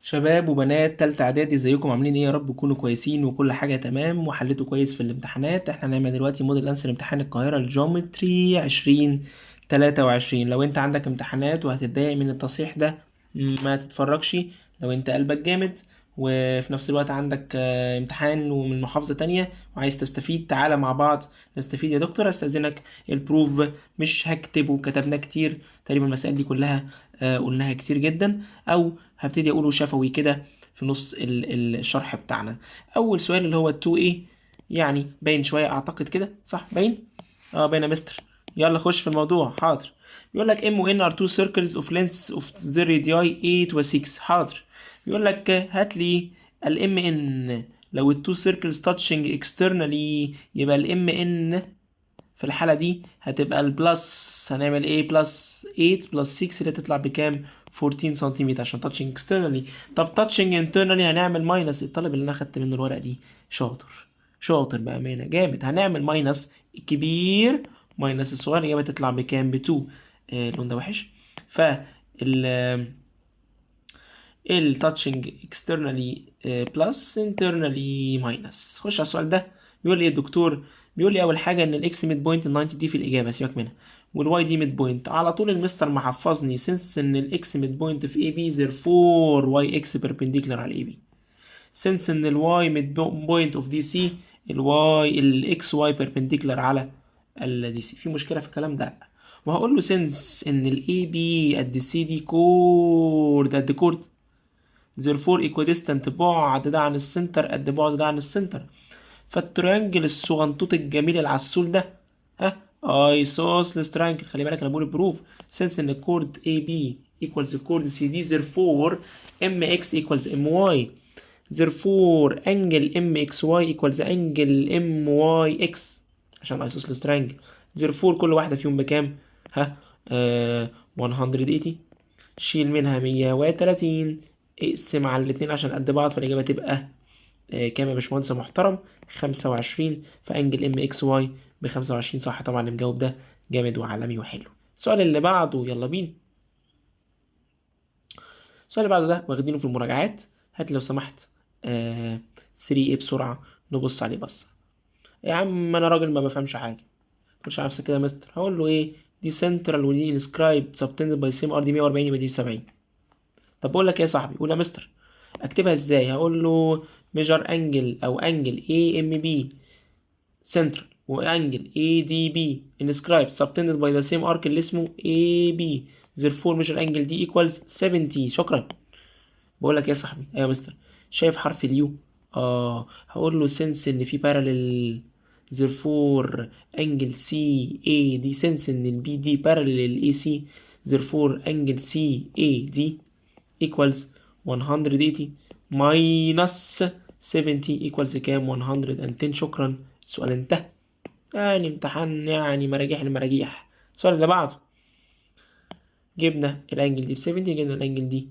شباب وبنات تالتة اعدادي، ازيكم؟ عاملين ايه؟ يا رب تكونوا كويسين وكل حاجة تمام وحليتوا كويس في الامتحانات. احنا هنعمل دلوقتي موديل انسر امتحان القاهرة الجيومتري 2023. لو انت عندك امتحانات وهتتضايق من التصحيح ده ما تتفرجش. لو انت قلبك جامد وفي نفس الوقت عندك امتحان ومن محافظة تانية وعايز تستفيد، تعالى مع بعض نستفيد. يا دكتور استأذنك البروف مش هكتب وكتبنا كتير، تقريبا المسائل دي كلها قلناها كتير جدا، او هبتدي اقوله شفوي كده في نص الشرح بتاعنا. اول سؤال اللي هو 2A، يعني باين شويه اعتقد كده، صح؟ باين، باين يا مستر. يلا خش في الموضوع. حاضر. بيقول لك M و N are two circles of length of the radii 8 و 6. حاضر. بيقول لك هات لي ال MN. لو ال two circles touching externally يبقى ال MN في الحالة دي هتبقى البلس، هنعمل ايه؟ بلس 8 بلس 6 اللي تطلع بكام؟ 14 سنتيمتر عشان تاتشنج اكسترنالي. طب تاتشنج انترنالي هنعمل ماينس. الطالب اللي انا خدت منه الورقة دي شاطر، شاطر بأمانة جامد. هنعمل ماينس الكبير ماينس الصغير، الإجابة تطلع بكام؟ ب 2. اللون ده وحش. ف التاتشنج اكسترنالي بلس انترنالي ماينس. خش على السؤال ده. بيقول لي ايه الدكتور؟ بيقول لي اول حاجه ان الاكس ميد بوينت ال 90 دي في الاجابه، سيبك منها، والواي دي ميد بوينت. على طول المستر محفظني سنس ان الاكس ميد بوينت في اي بي therefore واي اكس بيربنديكولار على الاي بي. سنس ان الواي ميد بوينت اوف دي سي، الواي الاكس واي بيربنديكولار على الدي سي. في مشكله في الكلام ده؟ لا. وهقول له سنس ان الاي بي قد سي دي كورد قد كورد، therefore equidistant بعد ده عن السنتر قد بعد ده عن السنتر. فالتريانجل الصغنطوط الجميل العسول ده، ها، ايسوسلس تريانجل. خلي بالك انا بقول بروف سنس ان الكورد اي بي equals الكورد سي دي therefore ام اكس equals ام واي therefore انجل ام اكس واي equals انجل ام واي اكس عشان ايسوسلس تريانجل. therefore كل واحده فيهم بكام؟ ها، 180. شيل منها 130، اقسم على الاتنين عشان قد بعض، فالإجابة تبقى كام يا باشمهندس محترم؟ 25. فأنجل ام اكس واي ب 25. صح طبعا، اللي مجاوب ده جامد وعالمي وحلو. السؤال اللي بعده، يلا بينا. السؤال اللي بعده ده واخدينه في المراجعات. هات لو سمحت 3A بسرعة نبص عليه بس. يا عم أنا راجل ما بفهمش حاجة، مش عارف كده يا مستر. هقول له إيه؟ دي سنترال ودي انسكرايبد سبتندد باي سيم ار، دي 140 يبقى دي ب 70. طب بقول لك ايه يا صاحبي؟ قول يا مستر. اكتبها ازاي؟ هقول له ميجر انجل او انجل اي ام بي سنترال وانجل اي دي بي انسكرايب سبتندد باي ذا سيم ارك اللي اسمه اي بي therefore ميجر انجل دي ايكوالز 70. شكرا. بقول لك ايه يا صاحبي؟ ايوه يا مستر. شايف حرف اليو؟ هقول له سنس ان في باراليل therefore انجل سي اي دي سنس ان البي دي باراليل الاي سي therefore انجل سي اي دي equals 180 minus 70 equals كام؟ 110. شكرا، السؤال انتهى. يعني امتحان يعني مراجيح المراجيح. السؤال اللي بعده، جبنا الانجل دي ب 70، جبنا الانجل دي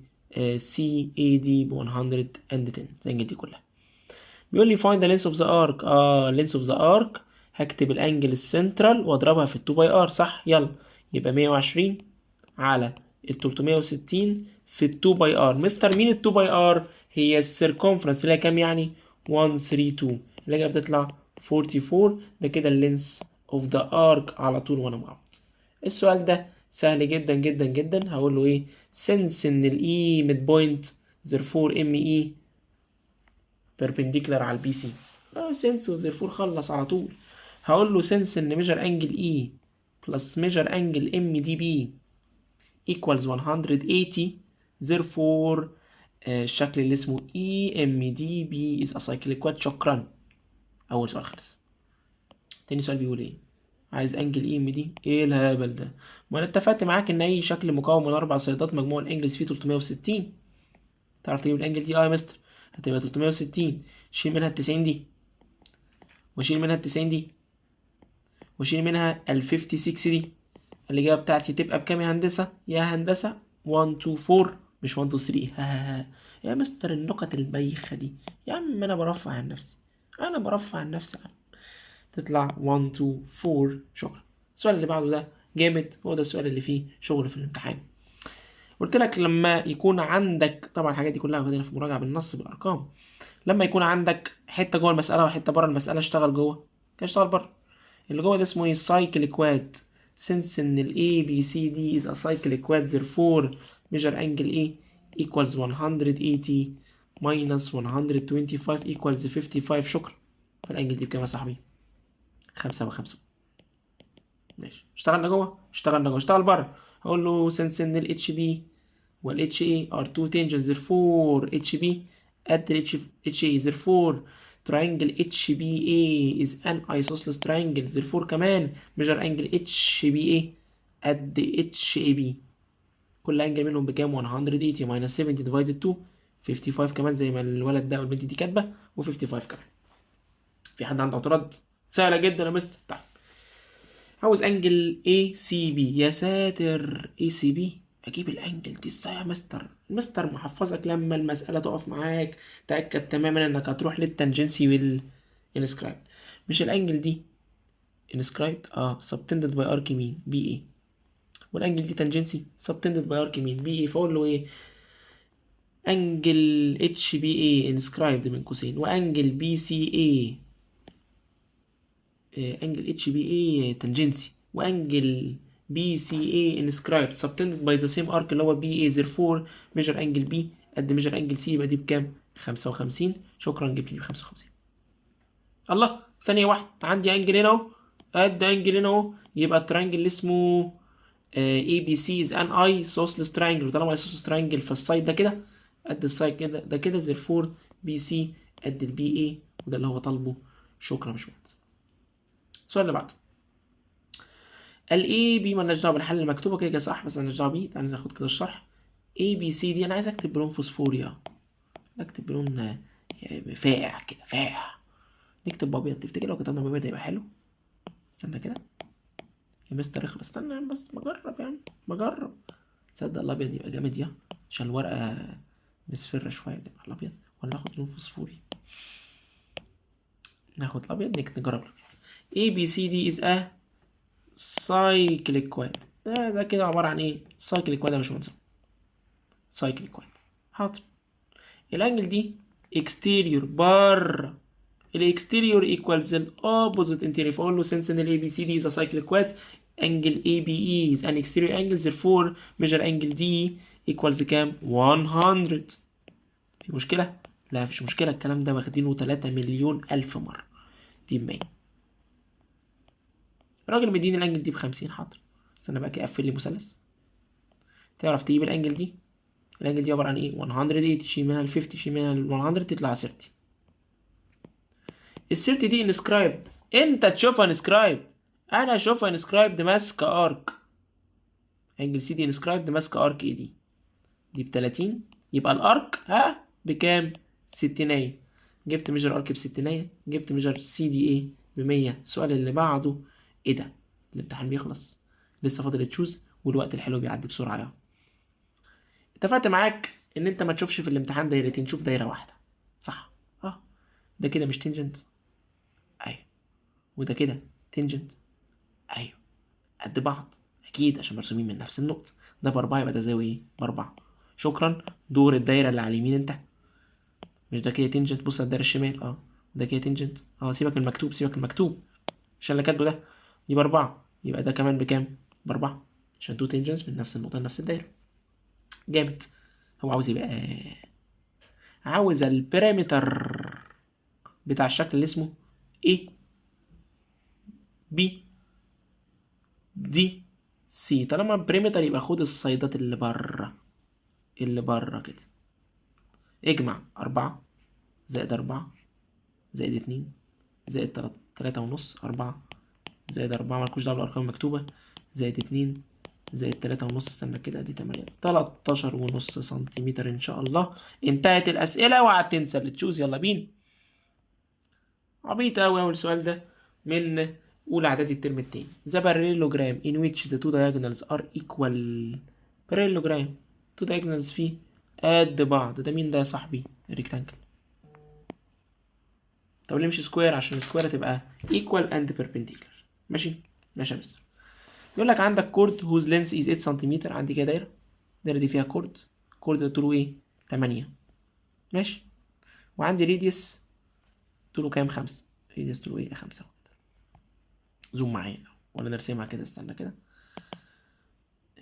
سي اي دي ب 110. الانجل دي كلها. بيقول لي find the length of the arc. length of the arc هكتب الانجل السنترال واضربها في 2 باي ار، صح؟ يلا، يبقى 120 على ال 360 في ال 2 باي ار. مستر مين ال 2 باي ار؟ هي السيركمفرنس اللي هي كام يعني؟ 132. اللي هي بتطلع 44. ده كده اللينس اوف ذا ارك على طول وانا مع بعض. السؤال ده سهل جدا جدا جدا. هقول له ايه؟ سنس ان الاي ميد بوينت therefore ام اي بيربنديكولار على البي سي. سنس وزيرفور خلص على طول. هقول له سنس ان ميجر انجل اي بلس ميجر انجل ام دي بي equals 180 therefore الشكل اللي اسمه اي ام دي بي is a cyclic quad. شكرا. اول سؤال خلص. تاني سؤال بيقول ايه؟ عايز انجل اي ام دي. ايه الهبل ده؟ ما انا اتفقت معاك ان اي شكل مكون من 4 سيدات مجموع الانجلز فيه 360. تعرف تجيب الانجل دي؟ يا مستر هتبقى 360. شيل منها ال 90 دي، واشيل منها ال 90 دي، واشيل منها ال 56 دي. الإجابة بتاعتي تبقى بكام يا هندسة؟ يا هندسة 1 2 4 مش 1 2 3. يا مستر النكت البايخة دي. يا عم أنا برفع عن نفسي، أنا برفع عن نفسي. تطلع 1 2 4. شكرا. السؤال اللي بعده ده جامد، هو ده السؤال اللي فيه شغل في الامتحان. قلت لك لما يكون عندك، طبعا الحاجات دي كلها واخدينها في مراجعه بالنص بالارقام، لما يكون عندك حته جوه المساله وحته بره المساله، اشتغل جوه كان اشتغل بره. اللي جوه ده اسمه ايه؟ cyclic quad. since ان ال A B C D is a cyclic quad therefore measure angle A equals 180 minus 125 equals 55. شكرا. فالانجل دي بكام يا صاحبي؟ 55. ماشي، اشتغلنا جوه اشتغلنا جوه. اشتغل بره، هقول له since ان ال HB وال HA are two tangents therefore HB قد ال HA therefore triangle HBA is an isosceles triangle therefore كمان measure angle HBA قد HAB. كل انجل منهم بكام؟ 180 minus 70 divided 2 55 كمان زي ما الولد ده والبنت دي كاتبه، و55 كمان. في حد عنده اعتراض؟ سهله جدا يا مستر. طيب عاوز انجل ACB. يا ساتر، ACB اجيب الانجل دي ازاي يا مستر؟ المستر محفظك لما المساله تقف معاك تاكد تماما انك هتروح للتانجنسي والانسكرايب. مش الانجل دي انسكرايبد subtended by arc مين؟ BA، والانجل دي تانجنسي subtended by arc مين؟ BA. فاقول له ايه؟ انجل HBA انسكرايبد من قوسين، وانجل BCA انجل HBA تانجنسي، وانجل BCA inscribed subtended by the same arc اللي هو BA therefore measure angle B قد measure angle C. يبقى دي بكام؟ 55. شكرا، جبت دي ب 55. الله، ثانية واحدة، عندي انجل هنا اهو قد انجل هنا اهو. يبقى الترينجل اللي اسمه ABC is an isosceles triangle، وطالما isosceles triangle فالسايد ده كده قد السايد كده ده كده therefore BC قد ال BA، وده اللي هو طالبه. شكرا يا باشمهندس. السؤال اللي بعده، ال A B مالناش دعوة بالحل المكتوبة كده صح، بس مالناش دعوة بيه. تعالى ناخد كده الشرح. A B C دي أنا عايز أكتب بلون فوسفوريا، أكتب بلون فاقع كده، فاقع. نكتب بأبيض. تفتكر لو كتبنا بأبيض هيبقى حلو؟ استنى كده يا مستر اخلص، استنى بس بجرب يعني بجرب. تصدق الأبيض يبقى جامد يا، عشان الورقة مصفرة شوية نبقى الأبيض، ولا ناخد لون فوسفوري؟ ناخد الأبيض، نجرب الأبيض. A B C D is a cyclic quad. ده كده عبارة عن ايه؟ cyclic quad يا باشمهندس. cyclic quad. حاضر. الانجل دي exterior بره، الاكستيريور equals ال opposite interior. فاقول له since ان ال ABCD is a cyclic quad angle ABE is an exterior angle therefore measure angle D equals كام؟ 100. في مشكلة؟ لا مفيش مشكلة، الكلام ده واخدينه 3 مليون ألف مرة. دي ب100. الراجل مديني الانجل دي ب50. حاضر، استنى بقى كده اقفل لي مثلث. تعرف تجيب الانجل دي؟ الانجل دي عبارة عن ايه؟ 180 شيل منها ال 50 شيل منها ال 100 تطلع 30. ال 30 دي انسكرايبد، انت تشوفها انسكرايبد، انا اشوفها انسكرايبد ماسكة ارك. انجل سي دي انسكرايبد ماسكة ارك ايه دي ب30. يبقى الارك بكام؟ 60. جبت ميجر ارك ب60، جبت ميجر سي دي ايه ب100. السؤال اللي بعده ايه ده؟ الامتحان بيخلص، لسه فاضل تشوز والوقت الحلو بيعدي بسرعة يا. اتفقت معاك ان انت ما تشوفش في الامتحان دايرتين، تشوف دايرة واحدة صح؟ ده كده مش تنجنت؟ ايوه. وده كده تنجنت؟ ايوه. قد بعض اكيد عشان مرسومين من نفس النقطة. ده ب4 يبقى ده زاوية ايه؟ ب4. شكرا. دور الدايرة اللي على اليمين انت. مش ده كده تنجنت؟ بص على الدايرة الشمال ده كده تنجنت. سيبك من المكتوب، سيبك من المكتوب عشان اللي كاتبه ده. دي ب4 يبقى ده كمان بكام؟ ب4 عشان تو تنجنتس من نفس النقطة لنفس الدايرة. جامد. هو عاوز يبقى عاوز البارامتر بتاع الشكل اللي اسمه A B D C. طالما بريمتر يبقى خد الصيدات اللي بره كده. اجمع 4 زائد 4 زائد 2 زائد 3.5 4 زائد 4 مالكوش دعوة بالأرقام المكتوبة زائد 2 زائد 3.5. استنى كده دي 8 13.5 سنتيمتر إن شاء الله. انتهت الأسئلة وهتنسى اللي تشوز. يلا بينا. عبيط أوي أول سؤال ده من أولى إعدادي الترم التاني. The parallelogram in which the two diagonals are equal. parallelogram two diagonals فيه قد بعض، ده مين ده يا صاحبي؟ rectangle. طب ليه مش سكوير؟ عشان سكوير تبقى equal and perpendicular. ماشي يا مستر. يقول لك عندك كورد whose length is 8 سنتيمتر. عندي كده دايرة الدايرة دي فيها كورد ده طوله ايه 8 ماشي، وعندي ريديوس طوله كام 5 ريديوس طوله ايه 5 زوم معايا ولا نرسمها كده استنى كده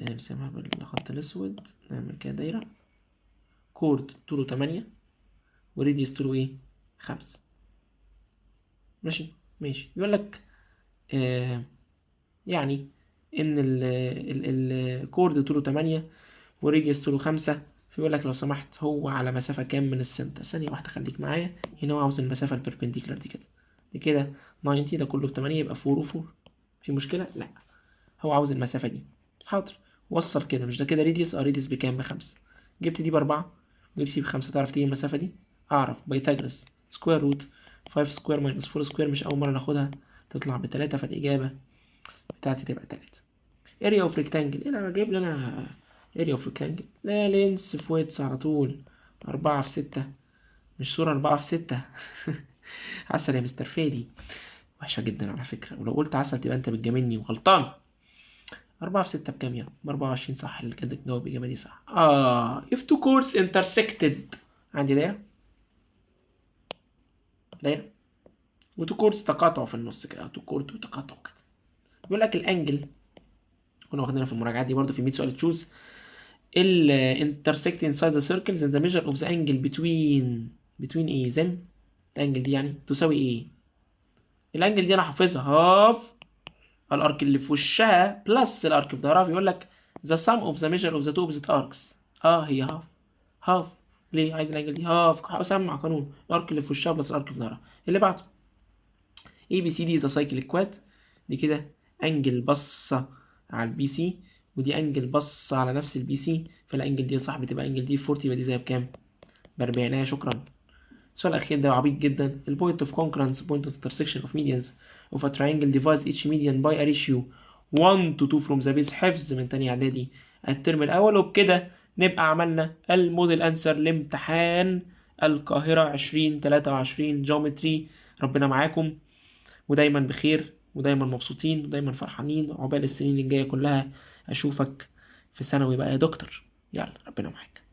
نرسمها بالخط الاسود نعمل كده دايرة كورد طوله 8 وريديوس طوله ايه 5 ماشي يقول لك يعني ان الكورد طوله 8 وريديوس طوله 5 فيقول لك لو سمحت هو على مسافة كام من السنتر. ثانية واحدة خليك معايا هنا، هو عاوز المسافة البربنديكولار دي كده 90 ده كله ب8 يبقى 4 و4 في مشكلة؟ لا، هو عاوز المسافة دي. حاضر وصل كده، مش ده كده ريديوس؟ ريديوس بكام ب5 جبت دي ب4 وجبت دي ب5 تعرف تيجي المسافة دي؟ اعرف بايثاغورس سكوير روت 5 سكوير ماينس 4 سكوير مش اول مرة ناخدها تطلع ب3 فالإجابة بتاعتي تبقى 3. اريا اوف ريكتانجل ايه انا جايب لي انا اريا اوف ريكتانجل؟ لا لينس في ويتس على طول 4/6 مش صورة 4/6 عسل يا مستر فادي، وحشة جدا على فكرة، ولو قلت عسل تبقى انت بتجاملني وغلطان. 4/6 بكام يا ب24 صح، اللي كده تجاوب الإجابة دي صح. if two chords intersected عندي دايرة وتو كوردز تقاطعوا في النص كده، تو كورد وتقاطعوا كده. بيقول لك الانجل كنا واخدينها في المراجعات دي برضو في 100 سؤال تشوز intersect inside the circles and the measure of the angle between ايه them الانجل دي يعني تساوي ايه. الانجل دي انا حافظها هاف الارك اللي في وشها بلس الارك في ظهرها، بيقول لك the sum of the measure of the two opposite arcs هي هاف ليه عايز الانجل دي هاف؟ اسمع قانون الارك اللي في وشها بلس الارك في ظهرها. اللي بعده اي بي سي دي ذا سايكل كواد دي كده انجل بصه على البي سي ودي انجل بصه على نفس البي سي، فالانجل دي يا صاحبي تبقى انجل دي 40 يبقى دي زي بكام ب40. شكرا. السؤال الاخير ده عبيط جدا. البوينت اوف concurrence point of intersection of medians of a triangle divides each median by a ratio 1 to 2 from the base. حفظ من تاني اعدادي الترم الاول. وبكده نبقى عملنا الموديل انسر لامتحان القاهرة 2023 جيومتري. ربنا معاكم ودايما بخير ودايما مبسوطين ودايما فرحانين، عقبال السنين الجاية كلها اشوفك في ثانوي بقى يا دكتور. يلا ربنا معاك.